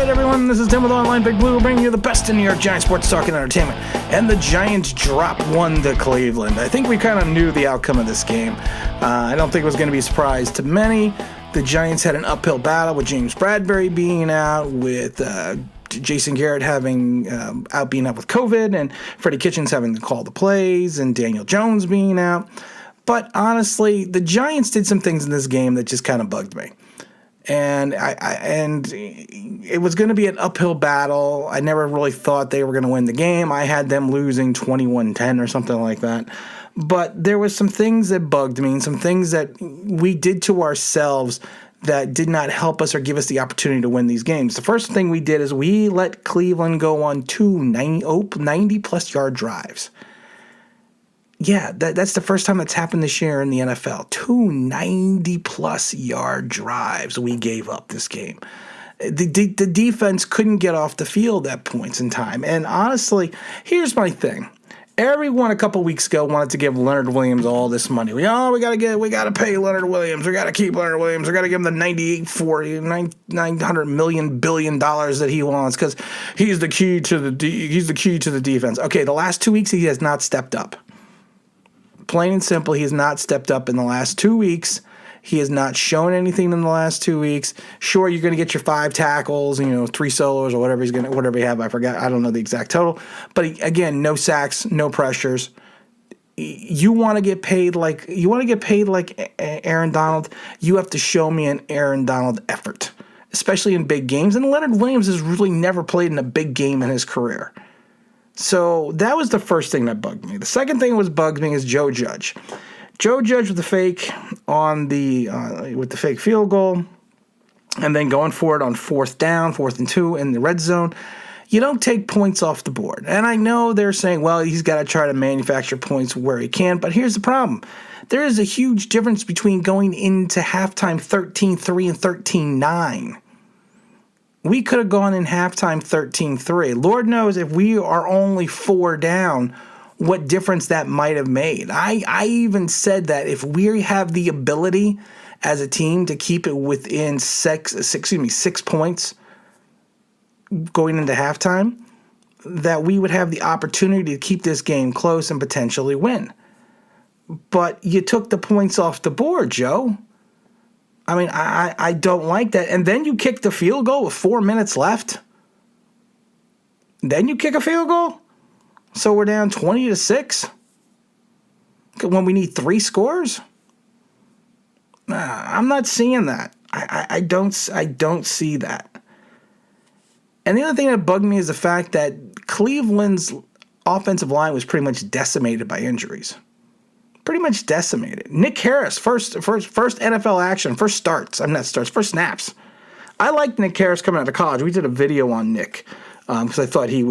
right, everyone, this is Tim with Online Big Blue, bringing you the best in New York Giants sports talk and entertainment. And the Giants drop one to Cleveland. I think we kind of knew the outcome of this game. I don't think it was going to be a surprise to many. The Giants had an uphill battle with James Bradbury being out, with Jason Garrett having being out with COVID, and Freddie Kitchens having to call the plays, and Daniel Jones being out. But honestly, the Giants did some things in this game that just kind of bugged me. And it was going to be an uphill battle. I never really thought they were going to win the game. I had them losing 21-10 or something like that. But there was some things that bugged me, and some things that we did to ourselves that did not help us or give us the opportunity to win these games. The first thing we did is we let Cleveland go on two 90-plus yard drives. Yeah, that's the first time that's happened this year in the NFL. Two 90-plus yard drives we gave up this game. The defense couldn't get off the field at points in time. And honestly, here's my thing. Everyone a couple weeks ago wanted to give Leonard Williams all this money. We gotta pay Leonard Williams. We gotta keep Leonard Williams. We gotta give him the $900 million billion that he wants because he's the key to the defense. Okay, the last 2 weeks he has not stepped up. Plain and simple, he has not stepped up in the last 2 weeks. He has not shown anything in the last 2 weeks. Sure, you're going to get your 5 tackles, 3 solos or whatever he have. I forgot. I don't know the exact total. But again, no sacks, no pressures. You want to get paid like Aaron Donald. You have to show me an Aaron Donald effort, especially in big games. And Leonard Williams has really never played in a big game in his career. So that was the first thing that bugged me. The second thing that bugged me is Joe Judge. Joe Judge with the fake on with the fake field goal, and then going for it on 4th and 2 in the red zone. You don't take points off the board. And I know they're saying, well, he's got to try to manufacture points where he can, but here's the problem. There is a huge difference between going into halftime 13-3 and 13-9. We could have gone in halftime 13-3. Lord knows if we are only 4 down, what difference that might have made. I even said that if we have the ability as a team to keep it within 6 points going into halftime, that we would have the opportunity to keep this game close and potentially win. But you took the points off the board, Joe. I mean, I don't like that. And then you kick the field goal with 4 minutes left. Then you kick a field goal? So we're down 20-6 when we need 3 scores? I'm not seeing that. I don't see that. And the other thing that bugged me is the fact that Cleveland's offensive line was pretty much decimated by injuries. Pretty much decimated. Nick Harris, first NFL action, first snaps. I liked Nick Harris coming out of college. We did a video on Nick because I thought he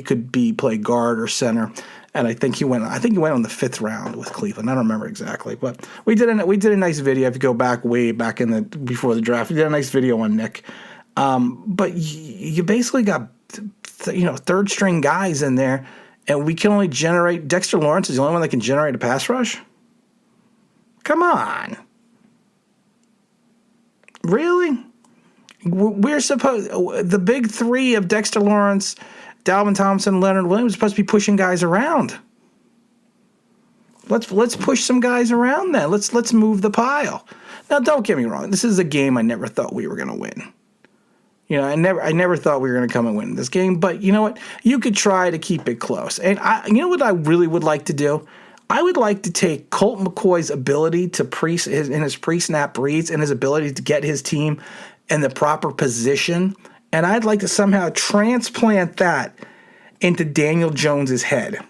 could play guard or center, and I think he went on the 5th round with Cleveland. I don't remember exactly, but we did a nice video. If you go back way back before the draft, we did a nice video on Nick. But you basically got 3rd string guys in there. And we can only generate – Dexter Lawrence is the only one that can generate a pass rush? Come on. Really? We're supposed – the big 3 of Dexter Lawrence, Dalvin Thompson, Leonard Williams are supposed to be pushing guys around. Let's push some guys around then. Let's move the pile. Now, don't get me wrong. This is a game I never thought we were going to win. I never thought we were going to come and win this game, but you know what? You could try to keep it close. And you know what I really would like to do? I would like to take Colt McCoy's ability to in his pre-snap reads and his ability to get his team in the proper position, and I'd like to somehow transplant that into Daniel Jones's head.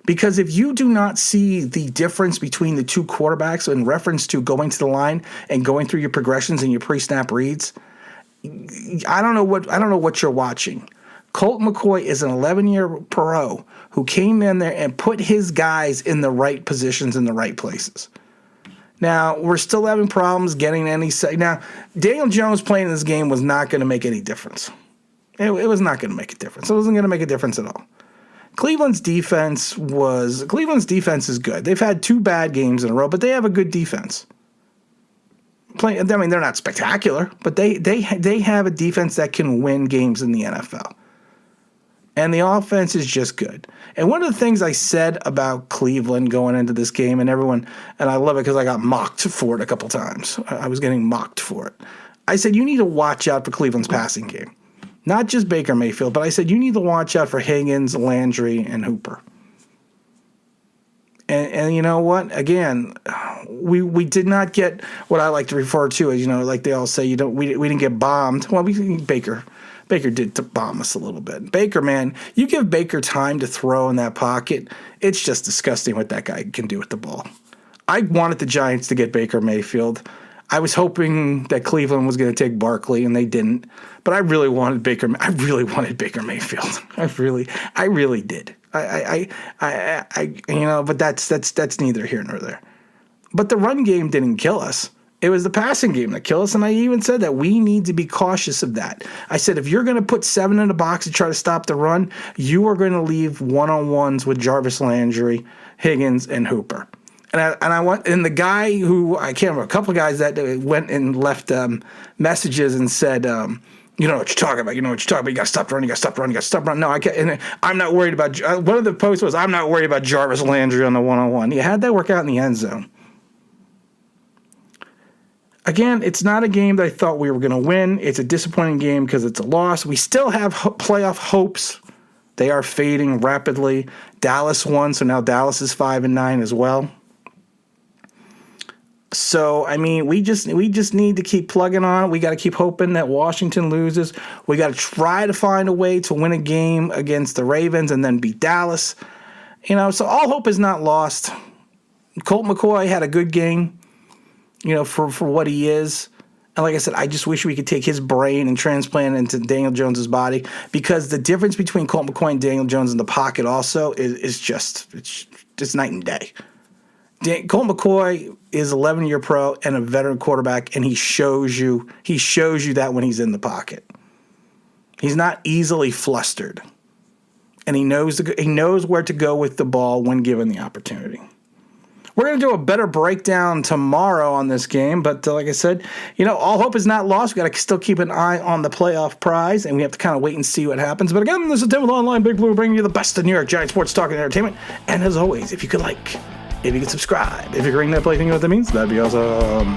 Because if you do not see the difference between the 2 quarterbacks in reference to going to the line and going through your progressions and your pre-snap reads, I don't know what you're watching. Colt McCoy is an 11-year pro who came in there and put his guys in the right positions in the right places. Now, we're still having problems getting any – now, Daniel Jones playing this game was not going to make any difference. It was not going to make a difference. It wasn't going to make a difference at all. Cleveland's defense is good. They've had 2 bad games in a row, but they have a good defense. I mean, they're not spectacular, but they have a defense that can win games in the NFL. And the offense is just good. And one of the things I said about Cleveland going into this game, and I love it because I got mocked for it a couple times. I was getting mocked for it. I said, you need to watch out for Cleveland's passing game. Not just Baker Mayfield, but I said, you need to watch out for Higgins, Landry, and Hooper. And you know what? Again, we did not get what I like to refer to as, like they all say, we didn't get bombed. Well, Baker did bomb us a little bit. Baker, man, you give Baker time to throw in that pocket, it's just disgusting what that guy can do with the ball. I wanted the Giants to get Baker Mayfield. I was hoping that Cleveland was going to take Barkley, and they didn't. But I really wanted Baker Mayfield. I really did. But that's neither here nor there. But the run game didn't kill us. It was the passing game that killed us, and I even said that we need to be cautious of that. I said, if you're going to put 7 in the box to try to stop the run, you are going to leave one-on-ones with Jarvis Landry, Higgins, and Hooper. And the guy who, I can't remember, a couple of guys that went and left messages and said, you know what you're talking about. You got to stop running. No, I can't. And I'm not worried about. One of the posts was, I'm not worried about Jarvis Landry on the one-on-one. You had that work out in the end zone. Again, it's not a game that I thought we were going to win. It's a disappointing game because it's a loss. We still have playoff hopes. They are fading rapidly. Dallas won, so now Dallas is 5-9 as well. So, I mean, we just need to keep plugging on. We got to keep hoping that Washington loses. We got to try to find a way to win a game against the Ravens and then beat Dallas. So all hope is not lost. Colt McCoy had a good game, for what he is. And like I said, I just wish we could take his brain and transplant it into Daniel Jones's body, because the difference between Colt McCoy and Daniel Jones in the pocket also is just night and day. Colt McCoy is 11-year pro and a veteran quarterback, and he shows you that when he's in the pocket. He's not easily flustered, and he knows where to go with the ball when given the opportunity. We're going to do a better breakdown tomorrow on this game, but like I said, all hope is not lost. We got to still keep an eye on the playoff prize, and we have to kind of wait and see what happens. But again, this is Tim with Online Big Blue, bringing you the best of New York Giants sports talk and entertainment. And as always, if you could subscribe, if you could ring that play, think you know what that means? That'd be awesome.